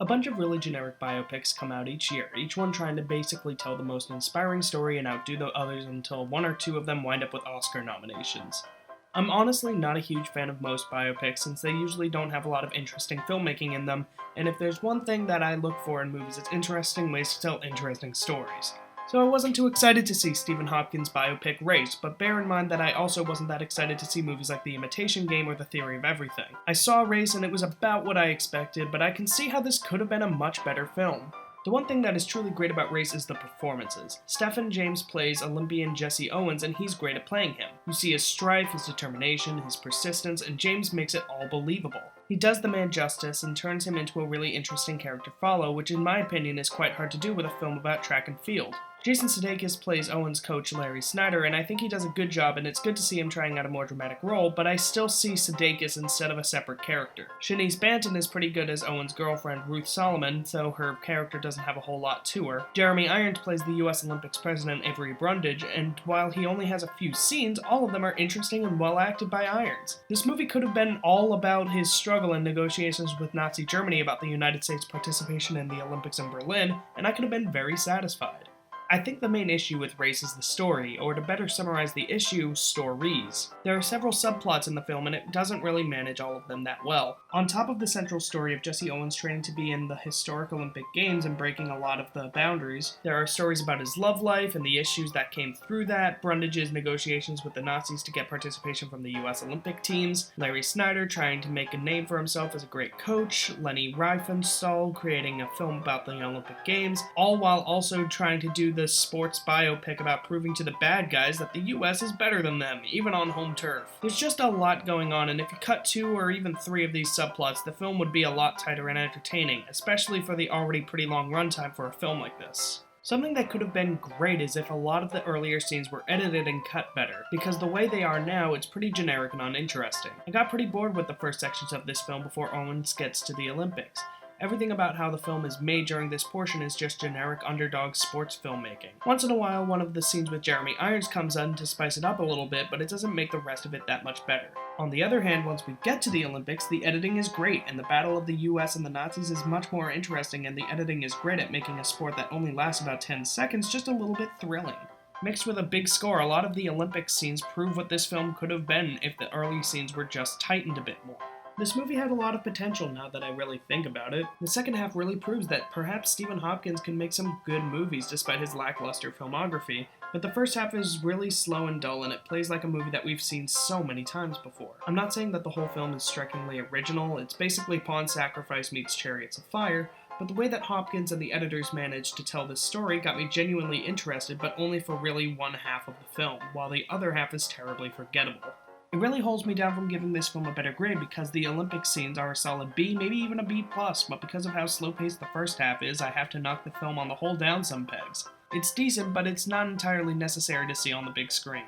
A bunch of really generic biopics come out each year, each one trying to basically tell the most inspiring story and outdo the others until one or two of them wind up with Oscar nominations. I'm honestly not a huge fan of most biopics since they usually don't have a lot of interesting filmmaking in them, and if there's one thing that I look for in movies, it's interesting ways to tell interesting stories. So I wasn't too excited to see Steven Hopkin's biopic Race, but bear in mind that I also wasn't that excited to see movies like The Imitation Game or The Theory of Everything. I saw Race and it was about what I expected, but I can see how this could have been a much better film. The one thing that is truly great about Race is the performances. Stephen James plays Olympian Jesse Owens and he's great at playing him. You see his strife, his determination, his persistence, and James makes it all believable. He does the man justice and turns him into a really interesting character to follow, which in my opinion is quite hard to do with a film about track and field. Jason Sudeikis plays Owen's coach Larry Snyder, and I think he does a good job, and it's good to see him trying out a more dramatic role, but I still see Sudeikis instead of a separate character. Shanice Banton is pretty good as Owen's girlfriend Ruth Solomon, though her character doesn't have a whole lot to her. Jeremy Irons plays the US Olympics president Avery Brundage, and while he only has a few scenes, all of them are interesting and well acted by Irons. This movie could have been all about his struggle and negotiations with Nazi Germany about the United States participation in the Olympics in Berlin, and I could have been very satisfied. I think the main issue with Race is the story, or to better summarize the issue, stories. There are several subplots in the film and it doesn't really manage all of them that well. On top of the central story of Jesse Owens training to be in the historic Olympic Games and breaking a lot of the boundaries, there are stories about his love life and the issues that came through that, Brundage's negotiations with the Nazis to get participation from the US Olympic teams, Larry Snyder trying to make a name for himself as a great coach, Leni Riefenstahl creating a film about the Olympic Games, all while also trying to do the sports biopic about proving to the bad guys that the US is better than them, even on home turf. There's just a lot going on, and if you cut 2 or even 3 of these subplots, the film would be a lot tighter and entertaining, especially for the already pretty long runtime for a film like this. Something that could have been great is if a lot of the earlier scenes were edited and cut better, because the way they are now, it's pretty generic and uninteresting. I got pretty bored with the first sections of this film before Owens gets to the Olympics. Everything about how the film is made during this portion is just generic underdog sports filmmaking. Once in a while, one of the scenes with Jeremy Irons comes in to spice it up a little bit, but it doesn't make the rest of it that much better. On the other hand, once we get to the Olympics, the editing is great, and the battle of the US and the Nazis is much more interesting, and the editing is great at making a sport that only lasts about 10 seconds just a little bit thrilling. Mixed with a big score, a lot of the Olympics scenes prove what this film could have been if the early scenes were just tightened a bit more. This movie had a lot of potential now that I really think about it. The second half really proves that perhaps Steven Hopkins can make some good movies despite his lackluster filmography, but the first half is really slow and dull and it plays like a movie that we've seen so many times before. I'm not saying that the whole film is strikingly original, it's basically Pawn Sacrifice meets Chariots of Fire, but the way that Hopkins and the editors managed to tell this story got me genuinely interested, but only for really one half of the film, while the other half is terribly forgettable. It really holds me down from giving this film a better grade because the Olympic scenes are a solid B, maybe even a B+, but because of how slow-paced the first half is, I have to knock the film on the whole down some pegs. It's decent, but it's not entirely necessary to see on the big screen.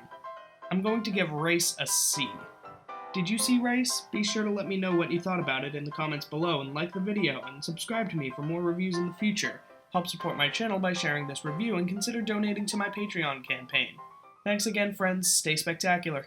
I'm going to give Race a C. Did you see Race? Be sure to let me know what you thought about it in the comments below, and like the video, and subscribe to me for more reviews in the future. Help support my channel by sharing this review, and consider donating to my Patreon campaign. Thanks again, friends. Stay spectacular.